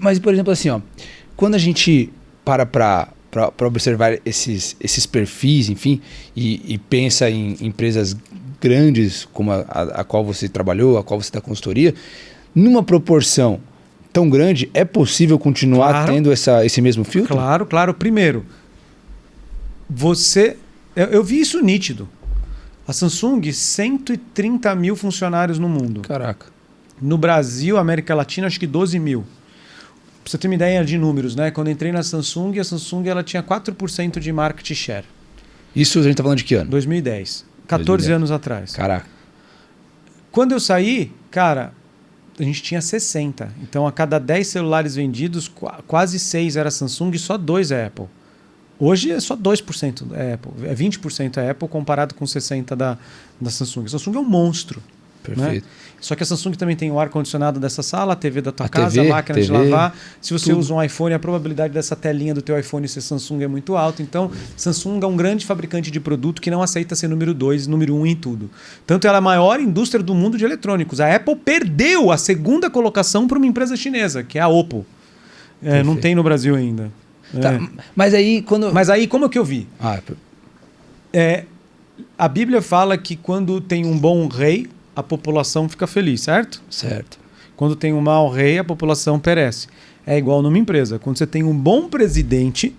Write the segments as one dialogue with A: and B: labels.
A: Mas, por exemplo, assim, ó, quando a gente para observar esses perfis, enfim, e pensa em empresas grandes como a qual você trabalhou, a qual você dá consultoria, numa proporção tão grande, é possível continuar tendo esse mesmo filtro?
B: Claro. Primeiro, eu vi isso nítido. A Samsung, 130 mil funcionários no mundo.
A: Caraca.
B: No Brasil, América Latina, acho que 12 mil. Pra você ter uma ideia de números, né? Quando eu entrei na Samsung, a Samsung ela tinha 4% de market share.
A: Isso a gente tá falando de que ano?
B: 2010. 14 anos atrás.
A: Caraca.
B: Quando eu saí, cara, a gente tinha 60. Então, a cada 10 celulares vendidos, quase 6 era Samsung e só 2 é Apple. Hoje é só 2% da Apple. É 20% a Apple comparado com 60% da Samsung. A Samsung é um monstro.
A: Perfeito.
B: Né? Só que a Samsung também tem o ar-condicionado dessa sala, a TV da tua casa, a máquina de lavar. Se você usa um iPhone, a probabilidade dessa telinha do teu iPhone ser Samsung é muito alta. Então, Samsung é um grande fabricante de produto que não aceita ser número 2, número 1 em tudo. Tanto ela é a maior indústria do mundo de eletrônicos. A Apple perdeu a segunda colocação para uma empresa chinesa, que é a Oppo. Não tem no Brasil ainda.
A: Tá, mas aí,
B: como é que eu vi? A Bíblia fala que quando tem um bom rei, a população fica feliz, certo?
A: Certo.
B: Quando tem um mau rei, a população perece. É igual numa empresa. Quando você tem um bom presidente,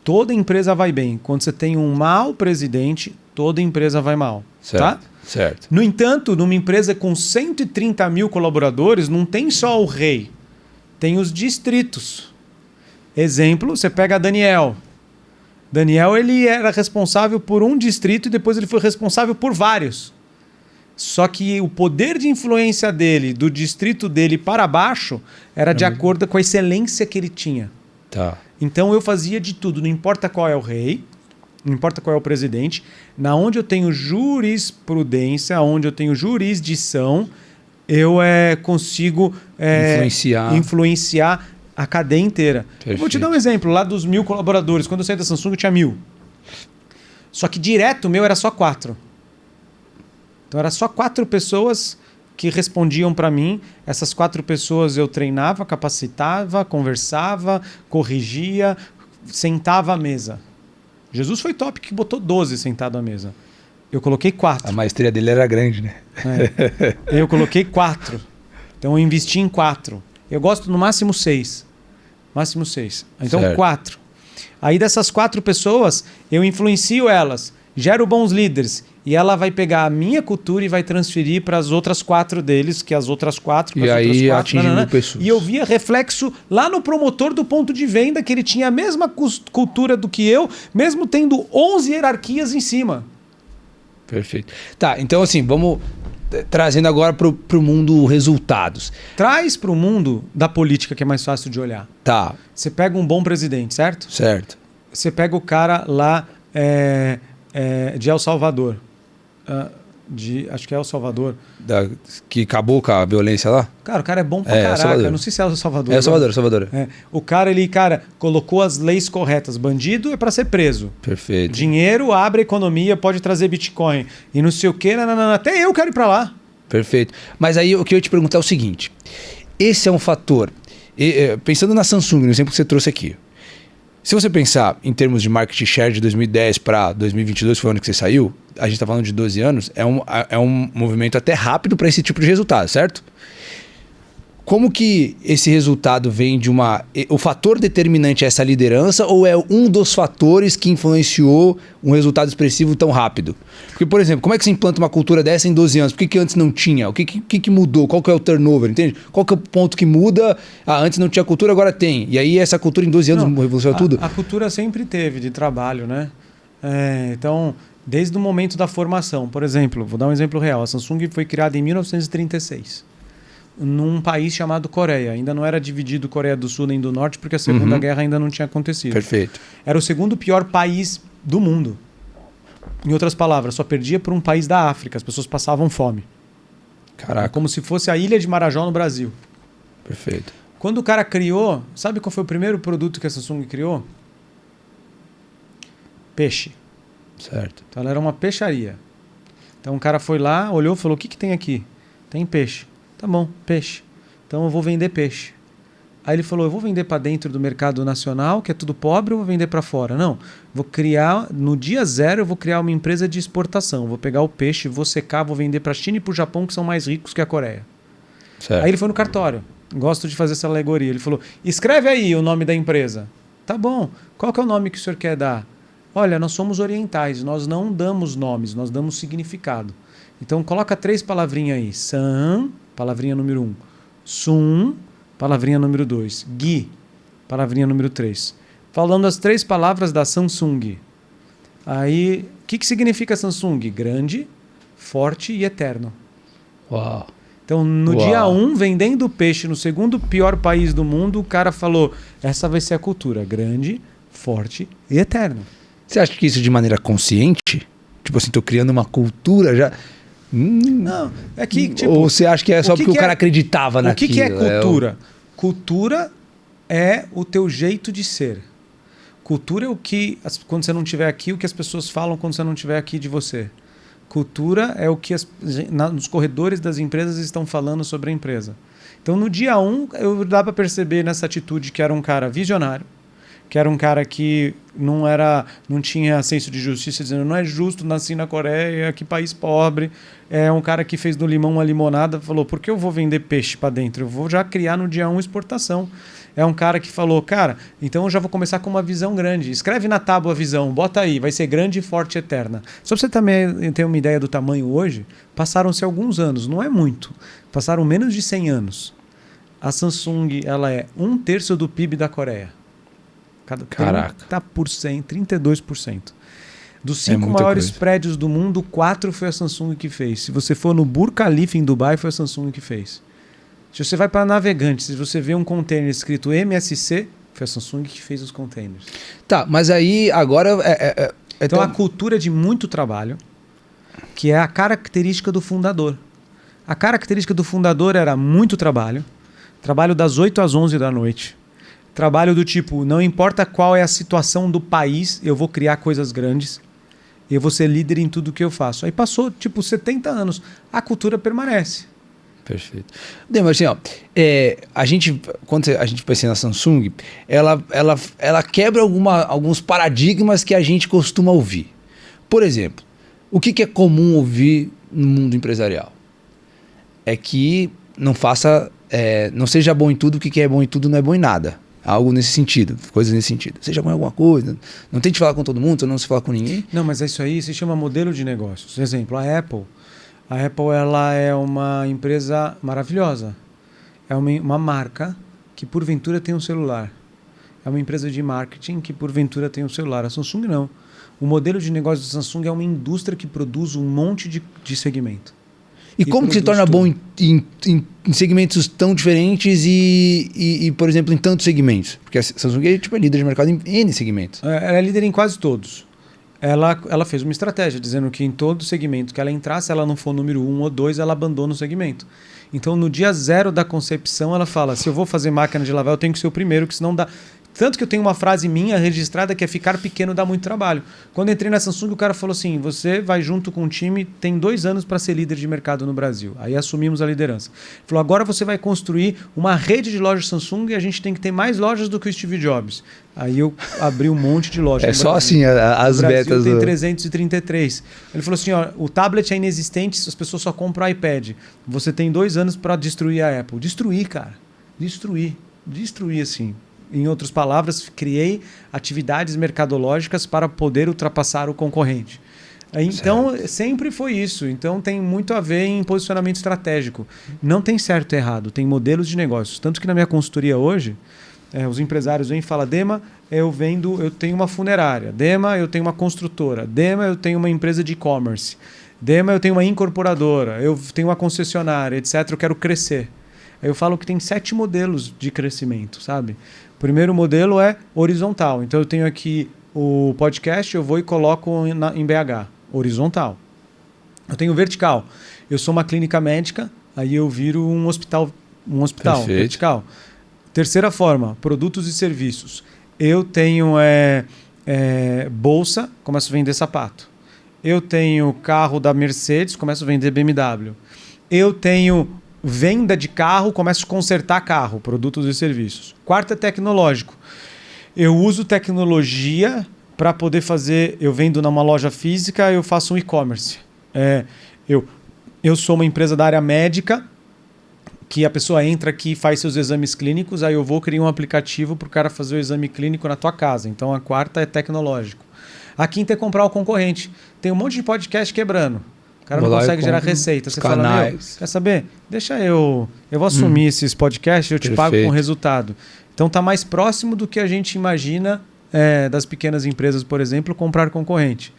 B: toda empresa vai bem. Quando você tem um mau presidente, toda empresa vai mal.
A: Certo.
B: Tá?
A: Certo.
B: No entanto, numa empresa com 130 mil colaboradores, não tem só o rei. Tem os distritos. Exemplo, você pega Daniel. Daniel, ele era responsável por um distrito e depois ele foi responsável por vários. Só que o poder de influência dele, do distrito dele para baixo, era de acordo com a excelência que ele tinha.
A: Tá.
B: Então eu fazia de tudo, não importa qual é o rei, não importa qual é o presidente, na onde eu tenho jurisprudência, onde eu tenho jurisdição, eu consigo influenciar a cadeia inteira. Eu vou te dar um exemplo, lá dos 1.000 colaboradores, quando eu saí da Samsung eu tinha 1.000. Só que direto o meu era só 4. Então, era só 4 pessoas que respondiam para mim. Essas 4 pessoas eu treinava, capacitava, conversava, corrigia, sentava à mesa. Jesus foi top que botou 12 sentado à mesa. Eu coloquei 4.
A: A maestria dele era grande, né?
B: Eu coloquei 4. Então, eu investi em 4. Eu gosto no máximo 6. Máximo 6. Então,
A: certo.
B: 4. Aí, dessas 4 pessoas, eu influencio elas. Gero bons líderes. E ela vai pegar a minha cultura e vai transferir para as outras 4 deles, que as outras 4...
A: E aí atinge 1.000 pessoas.
B: E eu via reflexo lá no promotor do ponto de venda, que ele tinha a mesma cultura do que eu, mesmo tendo 11 hierarquias em cima.
A: Perfeito. Tá, então assim, vamos trazendo agora para o mundo resultados.
B: Traz para o mundo da política, que é mais fácil de olhar.
A: Tá.
B: Você pega um bom presidente, certo?
A: Certo.
B: Você pega o cara lá de El Salvador. Acho que é El Salvador.
A: Que acabou com a violência lá?
B: Cara, o cara é bom pra caraca. Não sei se é El Salvador.
A: É El Salvador.
B: O cara, ele, colocou as leis corretas. Bandido é pra ser preso.
A: Perfeito.
B: Dinheiro abre a economia, pode trazer Bitcoin. E não sei o quê. Até eu quero ir pra lá.
A: Perfeito. Mas aí o que eu ia te perguntar é o seguinte. Esse é um fator. Pensando na Samsung, no exemplo que você trouxe aqui. Se você pensar em termos de market share de 2010 para 2022, que foi o ano que você saiu, a gente está falando de 12 anos, é um movimento até rápido para esse tipo de resultado, certo? Como que esse resultado vem de o fator determinante é essa liderança ou é um dos fatores que influenciou um resultado expressivo tão rápido? Porque, por exemplo, como é que se implanta uma cultura dessa em 12 anos? Por que antes não tinha? O que mudou? Qual que é o turnover? Entende? Qual que é o ponto que muda? Antes não tinha cultura, agora tem. E aí essa cultura em 12 anos revolucionou tudo?
B: A cultura sempre teve de trabalho, né? Então, desde o momento da formação. Por exemplo, vou dar um exemplo real. A Samsung foi criada em 1936. Num país chamado Coreia. Ainda não era dividido Coreia do Sul nem do Norte, porque a Segunda Guerra ainda não tinha acontecido.
A: Perfeito.
B: Era o segundo pior país do mundo. Em outras palavras, só perdia por um país da África. As pessoas passavam fome.
A: Caraca.
B: Como se fosse a ilha de Marajó no Brasil.
A: Perfeito.
B: Quando o cara criou... Sabe qual foi o primeiro produto que a Samsung criou? Peixe.
A: Certo.
B: Então ela era uma peixaria. Então o cara foi lá, olhou e falou, o que tem aqui? Tem peixe. Tá bom, peixe. Então eu vou vender peixe. Aí ele falou, eu vou vender para dentro do mercado nacional, que é tudo pobre, ou vou vender para fora? Não, vou criar, no dia zero eu vou criar uma empresa de exportação. Vou pegar o peixe, vou secar, vou vender para a China e para o Japão, que são mais ricos que a Coreia. Certo. Aí ele foi no cartório. Gosto de fazer essa alegoria. Ele falou, escreve aí o nome da empresa. Tá bom, qual que é o nome que o senhor quer dar? Olha, nós somos orientais, nós não damos nomes, nós damos significado. Então coloca 3 palavrinhas aí. San, palavrinha número 1. Sum, palavrinha número 2. Gi, palavrinha número 3. Falando as 3 palavras da Samsung. Aí, o que significa Samsung? Grande, forte e eterno.
A: Uau.
B: Então, no dia 1, vendendo peixe no segundo pior país do mundo, o cara falou, essa vai ser a cultura. Grande, forte e eterno.
A: Você acha que isso de maneira consciente? Tipo assim, tô criando uma cultura já...
B: Não, é que... Tipo,
A: ou você acha que é só porque o cara acreditava naquilo?
B: O que é cultura? Cultura é o teu jeito de ser. Cultura é o que, quando você não estiver aqui, o que as pessoas falam quando você não estiver aqui de você. Cultura é o que nos corredores das empresas estão falando sobre a empresa. Então, no dia 1, dá para perceber nessa atitude que era um cara visionário, que era um cara que não tinha senso de justiça, dizendo não é justo, nasci na Coreia, que país pobre. É um cara que fez do limão uma limonada, falou, por que eu vou vender peixe para dentro? Eu vou já criar no dia 1 exportação. É um cara que falou, cara, então eu já vou começar com uma visão grande. Escreve na tábua a visão, bota aí, vai ser grande, forte e eterna. Só para você também ter uma ideia do tamanho hoje, passaram-se alguns anos, não é muito. Passaram menos de 100 anos. A Samsung, ela é 1/3 do PIB da Coreia.
A: Caraca.
B: 30%, 32%. Dos 5 maiores prédios do mundo, 4 foi a Samsung que fez. Se você for no Burj Khalifa em Dubai, foi a Samsung que fez. Se você vai para Navegantes, se você vê um container escrito MSC, foi a Samsung que fez os containers.
A: Tá, mas aí agora...
B: Então a cultura de muito trabalho, que é a característica do fundador. A característica do fundador era muito trabalho das 8 às 11 da noite. Trabalho do tipo, não importa qual é a situação do país, eu vou criar coisas grandes. Eu vou ser líder em tudo que eu faço. Aí passou, 70 anos. A cultura permanece.
A: Perfeito. Mas assim, ó, quando a gente pensa na Samsung, ela quebra alguns paradigmas que a gente costuma ouvir. Por exemplo, o que é comum ouvir no mundo empresarial? É que não seja bom em tudo, o que é bom em tudo não é bom em nada. Algo nesse sentido, coisas nesse sentido. Seja bom em alguma coisa, não tente falar com todo mundo, não se falar com ninguém.
B: Não, mas isso aí se chama modelo de negócios. Por exemplo, a Apple. A Apple ela é uma empresa maravilhosa. É uma marca que porventura tem um celular. É uma empresa de marketing que porventura tem um celular. A Samsung não. O modelo de negócio da Samsung é uma indústria que produz um monte de segmento.
A: E como que se torna bom em segmentos tão diferentes e, por exemplo, em tantos segmentos? Porque a Samsung é líder de mercado em N segmentos.
B: Ela é líder em quase todos. Ela fez uma estratégia dizendo que em todo segmento que ela entrar, se ela não for número 1 ou 2, ela abandona o segmento. Então, no dia 0 da concepção, ela fala, se eu vou fazer máquina de lavar, eu tenho que ser o primeiro, que senão dá... Tanto que eu tenho uma frase minha registrada que é ficar pequeno dá muito trabalho. Quando eu entrei na Samsung, o cara falou assim, você vai junto com o time, tem 2 anos para ser líder de mercado no Brasil. Aí assumimos a liderança. Ele falou, agora você vai construir uma rede de lojas Samsung e a gente tem que ter mais lojas do que o Steve Jobs. Aí eu abri um monte de lojas.
A: É só assim as betas.
B: Tem 333. Ele falou assim, ó, o tablet é inexistente, as pessoas só compram o iPad. Você tem 2 anos para destruir a Apple. Destruir, cara. Destruir assim. Em outras palavras, criei atividades mercadológicas para poder ultrapassar o concorrente. Então, sempre foi isso. Então, tem muito a ver em posicionamento estratégico. Não tem certo e errado, tem modelos de negócios. Tanto que na minha consultoria hoje, os empresários vêm e falam, Dema, eu tenho uma funerária. Dema, eu tenho uma construtora. Dema, eu tenho uma empresa de e-commerce. Dema, eu tenho uma incorporadora. Eu tenho uma concessionária, etc. Eu quero crescer. Aí eu falo que tem 7 modelos de crescimento, sabe? O primeiro modelo é horizontal. Então eu tenho aqui o podcast, eu vou e coloco em BH, horizontal. Eu tenho vertical. Eu sou uma clínica médica, aí eu viro um hospital vertical. Terceira forma, produtos e serviços. Eu tenho bolsa, começo a vender sapato. Eu tenho carro da Mercedes, começo a vender BMW. Eu tenho venda de carro, começo a consertar carro, produtos e serviços. Quarto é tecnológico. Eu uso tecnologia para poder fazer... Eu vendo numa loja física, eu faço um e-commerce. Eu sou uma empresa da área médica, que a pessoa entra aqui e faz seus exames clínicos, aí eu vou criar um aplicativo para o cara fazer o exame clínico na tua casa. Então a quarta é tecnológico. A quinta é comprar o concorrente. Tem um monte de podcast quebrando. O cara não consegue gerar receita. Você fala, quer saber? Deixa eu vou assumir esses podcasts, eu te pago com resultado. Então tá mais próximo do que a gente imagina das pequenas empresas, por exemplo, comprar concorrente.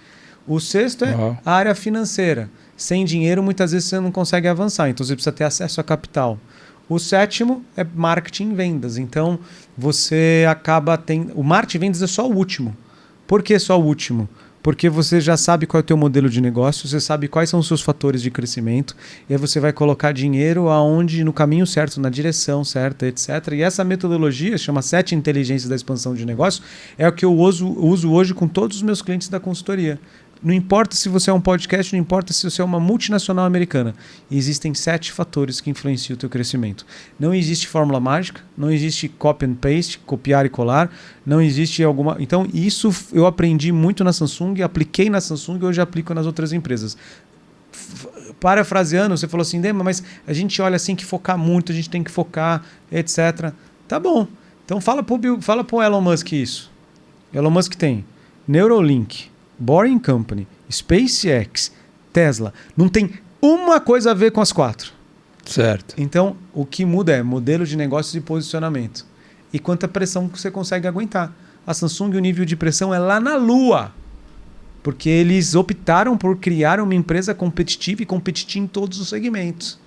B: O sexto é a área financeira. Sem dinheiro, muitas vezes você não consegue avançar, então você precisa ter acesso a capital. O sétimo é marketing e vendas. Então você acaba tendo... O marketing e vendas é só o último. Por que só o último? Porque você já sabe qual é o teu modelo de negócio, você sabe quais são os seus fatores de crescimento, e aí você vai colocar dinheiro aonde, no caminho certo, na direção certa, etc. E essa metodologia, chama 7 inteligências da expansão de negócio, é o que eu uso hoje com todos os meus clientes da consultoria. Não importa se você é um podcast, não importa se você é uma multinacional americana. Existem 7 fatores que influenciam o teu crescimento. Não existe fórmula mágica, não existe copy and paste, copiar e colar, não existe alguma... Então, isso eu aprendi muito na Samsung, apliquei na Samsung e hoje aplico nas outras empresas. Parafraseando, você falou assim, Dema, mas a gente olha assim que focar muito, a gente tem que focar, etc. Tá bom. Então fala pro Elon Musk isso. Elon Musk tem Neuralink, Boring Company, SpaceX, Tesla. Não tem uma coisa a ver com as 4.
A: Certo.
B: Então, o que muda é modelo de negócios e posicionamento. E quanta pressão que você consegue aguentar. A Samsung, o nível de pressão é lá na lua. Porque eles optaram por criar uma empresa competitiva e competir em todos os segmentos.